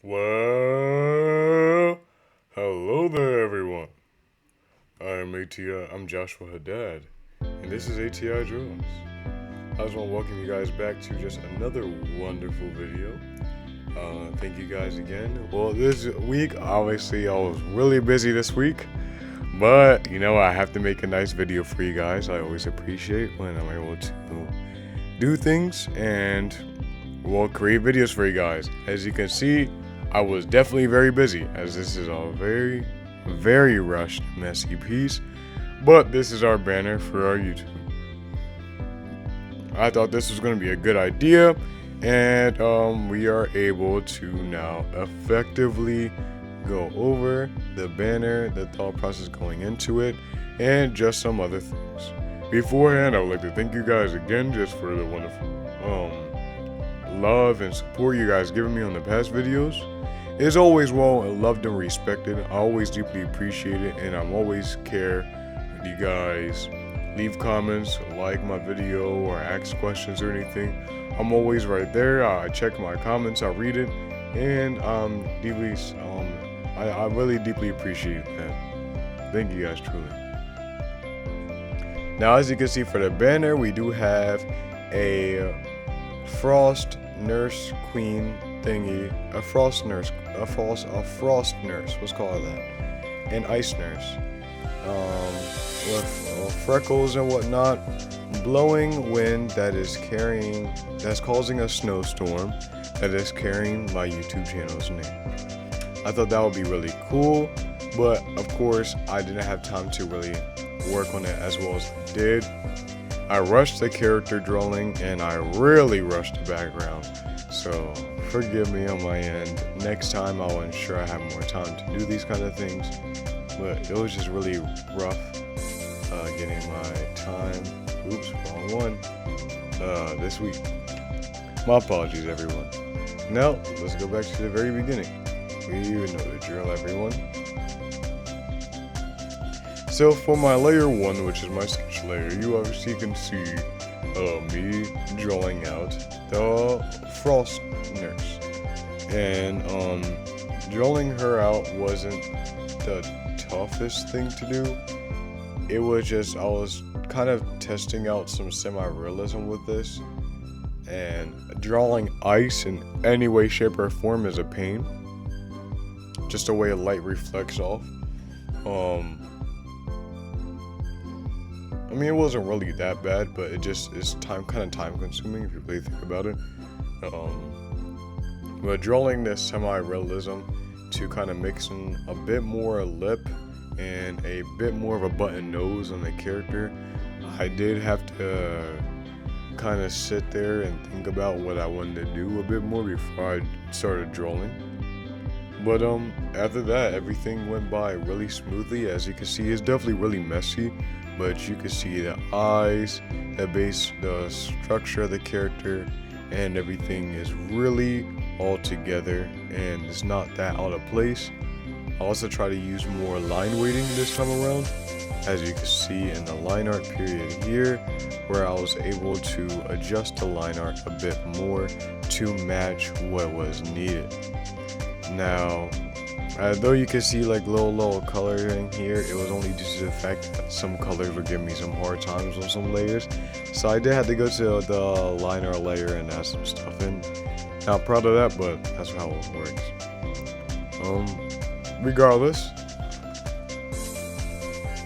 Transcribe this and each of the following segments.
Well, hello there, everyone. I'm A.T.I. I'm Joshua Haddad, and this is A.T.I. Jones. I just want to welcome you guys back to just another wonderful video. Thank you guys again. Well, this week, obviously, I was really busy this week, but I have to make a nice video for you guys. I always appreciate when I'm able to do things and create videos for you guys. As you can see, I was definitely very busy, as this is a very, very rushed, messy piece, but this is our banner for our YouTube. I thought this was going to be a good idea, and we are able to now effectively go over the banner, the thought process going into it, and just some other things. Beforehand, I would like to thank you guys again just for the wonderful love and support you guys given me on the past videos. It's always well loved and respected. I always deeply appreciate it, and I'm always care when you guys leave comments, like my video, or ask questions or anything. I'm always right there. I check my comments, I read it, and I really deeply appreciate that. Thank you guys truly. Now, as you can see for the banner, we do have a Frost Nurse Queen thingy, a frost nurse, let's call it that, an ice nurse, with freckles and whatnot, blowing wind that's causing a snowstorm that is carrying my YouTube channel's name. I thought that would be really cool, but of course I didn't have time to really work on it as well as I did. I rushed the character drawing and I really rushed the background, so forgive me on my end. Next time I'll ensure I have more time to do these kind of things, but it was just really rough getting my time, wrong one, this week. My apologies, everyone. Now, let's go back to the very beginning. You know the drill, everyone. So for my layer 1, which is my sketch layer, you obviously can see me drawing out the Frost Nurse. And drawing her out wasn't the toughest thing to do. It was just, I was kind of testing out some semi-realism with this. And drawing ice in any way, shape, or form is a pain. Just the way light reflects off. I mean, it wasn't really that bad, but it just is kind of time consuming if you really think about it. But drawing this semi-realism to kind of mix in a bit more lip and a bit more of a button nose on the character, I did have to kind of sit there and think about what I wanted to do a bit more before I started drawing. But after that, everything went by really smoothly. As you can see, it's definitely really messy, but you can see the eyes, the structure of the character, and everything is really all together, and it's not that out of place. I also try to use more line weighting this time around, as you can see in the line art period here, where I was able to adjust the line art a bit more to match what was needed. Now, though you can see like little coloring here, it was only due to the fact that some colors were giving me some hard times on some layers. So I did have to go to the line art layer and add some stuff in. Not proud of that, but that's how it works. Regardless,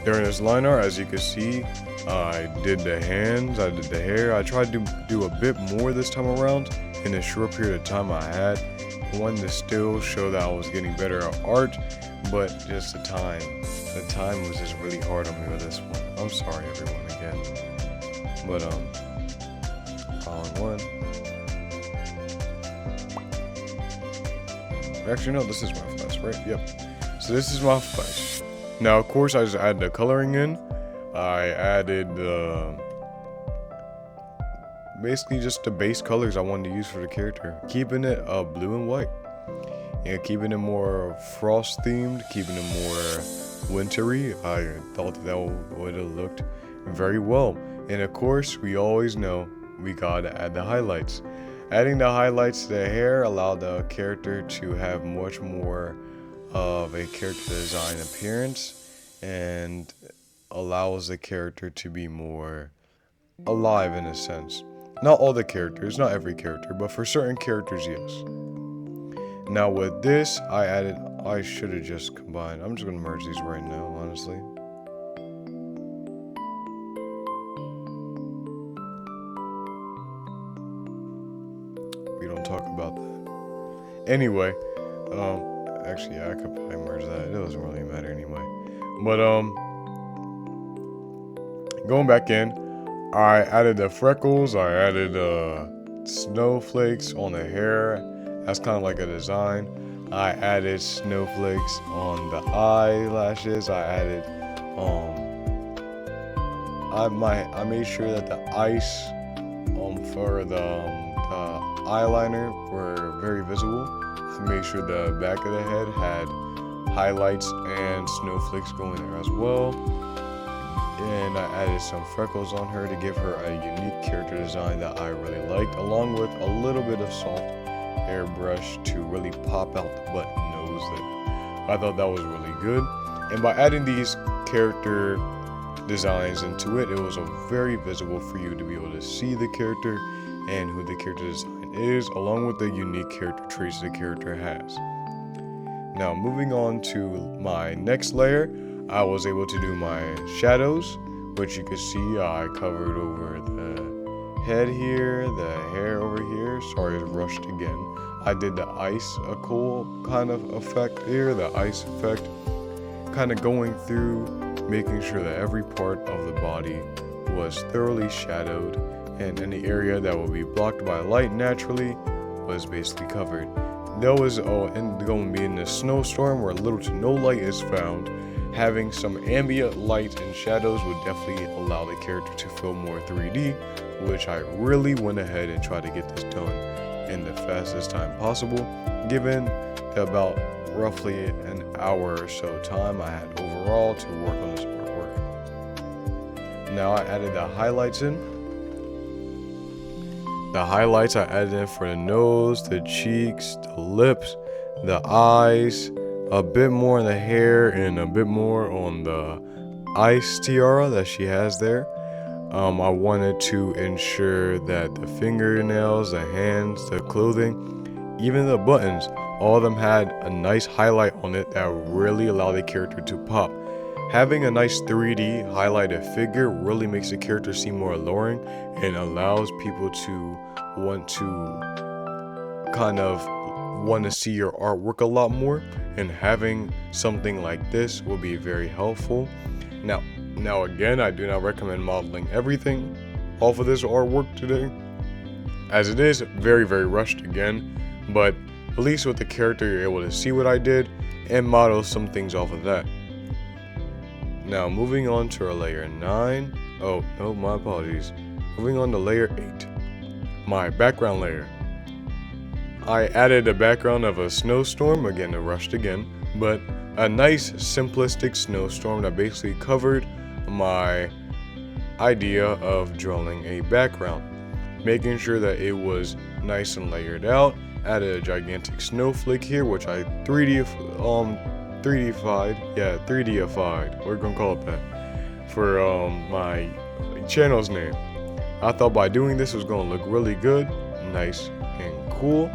during this line art, as you can see, I did the hands, I did the hair. I tried to do a bit more this time around in the short period of time I had. One to still show that I was getting better at art, but just the time was just really hard on me with this one. I'm sorry, everyone, again. But all in one. Actually, no, this is my flesh, right? Yep. So this is my flesh. Now, of course, I just added the coloring in. I added basically just the base colors I wanted to use for the character, keeping it blue and white, and keeping it more frost themed, keeping it more wintry. I thought that would have looked very well. And of course, we always know we gotta add the highlights. Adding the highlights to the hair allowed the character to have much more of a character design appearance and allows the character to be more alive in a sense. Not all the characters, not every character, but for certain characters, yes. Now with this, I should have just combined. I'm just gonna merge these right now, honestly. We don't talk about that. Anyway, actually, yeah, I could probably merge that. It doesn't really matter anyway. But going back in, I added the freckles. I added snowflakes on the hair. That's kind of like a design. I added snowflakes on the eyelashes. I added I made sure that the ice for the eyeliner were very visible. I made sure the back of the head had highlights and snowflakes going there as well. And I added some freckles on her to give her a unique character design that I really liked, along with a little bit of soft airbrush to really pop out the button nose there. I thought that was really good. And by adding these character designs into it, it was very visible for you to be able to see the character and who the character design is, along with the unique character traits the character has. Now moving on to my next layer, I was able to do my shadows, which you can see I covered over the head here, the hair over here. Sorry, it's rushed again. I did the ice, a cool kind of effect here, the ice effect, kind of going through, making sure that every part of the body was thoroughly shadowed, and any area that would be blocked by light naturally was basically covered. There was going to be in a snowstorm where little to no light is found. Having some ambient light and shadows would definitely allow the character to feel more 3D, which I really went ahead and tried to get this done in the fastest time possible, given the about roughly an hour or so time I had overall to work on this artwork. Now I added the highlights in. The highlights I added in for the nose, the cheeks, the lips, the eyes, a bit more on the hair, and a bit more on the ice tiara that she has there. I wanted to ensure that the fingernails, the hands, the clothing, even the buttons, all of them had a nice highlight on it that really allowed the character to pop. Having a nice 3D highlighted figure really makes the character seem more alluring and allows people to want to see your artwork a lot more, and having something like this will be very helpful. Now again, I do not recommend modeling everything off of this artwork today, as it is very rushed again, but at least with the character you're able to see what I did and model some things off of that. Now moving on to our layer 9. Oh no, my apologies. Moving on to layer 8, my background layer. I added a background of a snowstorm, again, rushed again, but a nice simplistic snowstorm that basically covered my idea of drawing a background, making sure that it was nice and layered out. Added a gigantic snowflake here, which I 3Dified, we're gonna call it that, for my channel's name. I thought by doing this it was gonna look really good, nice and cool.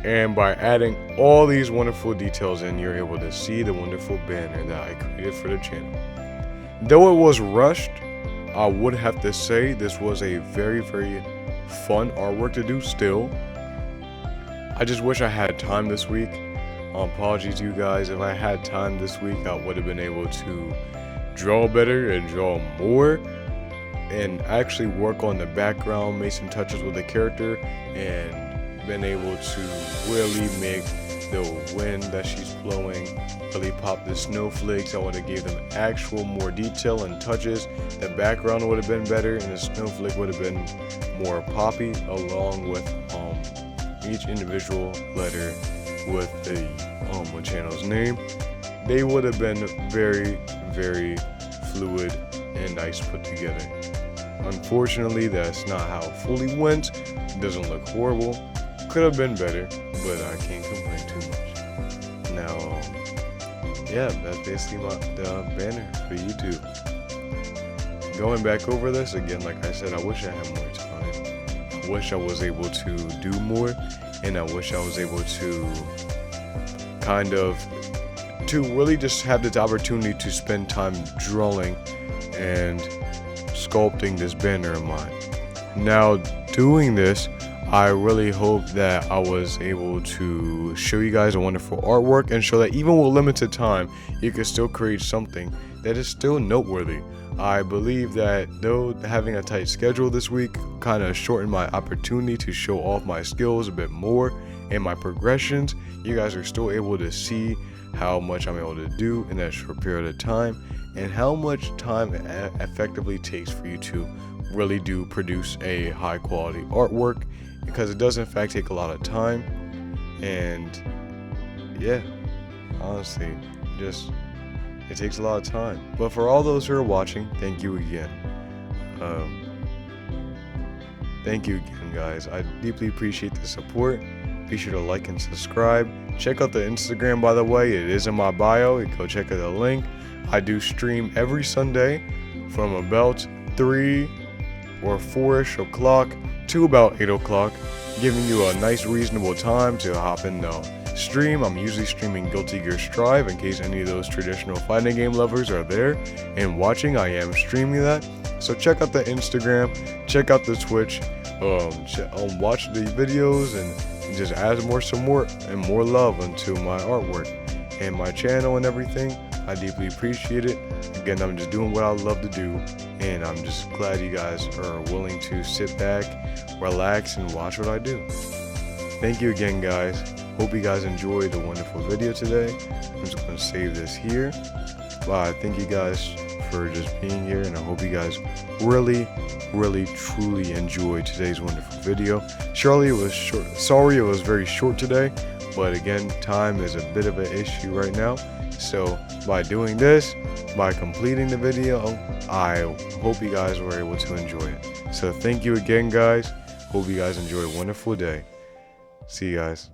And by adding all these wonderful details in, you're able to see the wonderful banner that I created for the channel. Though it was rushed, I would have to say this was a very fun artwork to do still. I just wish I had time this week. Apologies to you guys. If I had time this week, I would have been able to draw better and draw more, and actually work on the background, make some touches with the character, and been able to really make the wind that she's blowing really pop the snowflakes. I would have gave them actual more detail and touches. The background would have been better, and the snowflake would have been more poppy, along with each individual letter with the channel's name. They would have been very fluid and nice put together. unfortunately, that's not how it fully went. It doesn't look horrible. Could have been better, but I can't complain too much. Now, yeah, that's basically the banner for YouTube. Going back over this again, like I said, I wish I had more time. I wish I was able to do more, and I wish I was able to to really just have this opportunity to spend time drawing and sculpting this banner of mine. Now, doing this, I really hope that I was able to show you guys a wonderful artwork and show that even with limited time, you can still create something that is still noteworthy. I believe that though having a tight schedule this week kind of shortened my opportunity to show off my skills a bit more and my progressions, you guys are still able to see how much I'm able to do in that short period of time and how much time it effectively takes for you to really do produce a high quality artwork, because it does in fact take a lot of time. And yeah, honestly, it takes a lot of time. But for all those who are watching, thank you again. Thank you again, guys. I deeply appreciate the support. Be sure to like and subscribe. Check out the Instagram, by the way. It is in my bio. You go check out the link. I do stream every Sunday from about 3 or 4ish o'clock to about 8 o'clock, giving you a nice reasonable time to hop in the stream. I'm usually streaming Guilty Gear Strive in case any of those traditional fighting game lovers are there and watching. I am streaming that, so check out the Instagram, check out the Twitch, watch the videos and just add some more love into my artwork and my channel and everything. I deeply appreciate it. Again, I'm just doing what I love to do, and I'm just glad you guys are willing to sit back, relax, and watch what I do. Thank you again, guys. Hope you guys enjoyed the wonderful video today. I'm just going to save this here. But thank you guys for just being here, and I hope you guys really truly enjoyed today's wonderful video. Sorry it was very short today, but again, time is a bit of an issue right now. So by doing this, by completing the video, I hope you guys were able to enjoy it. So thank you again, guys. Hope you guys enjoy a wonderful day. See you guys.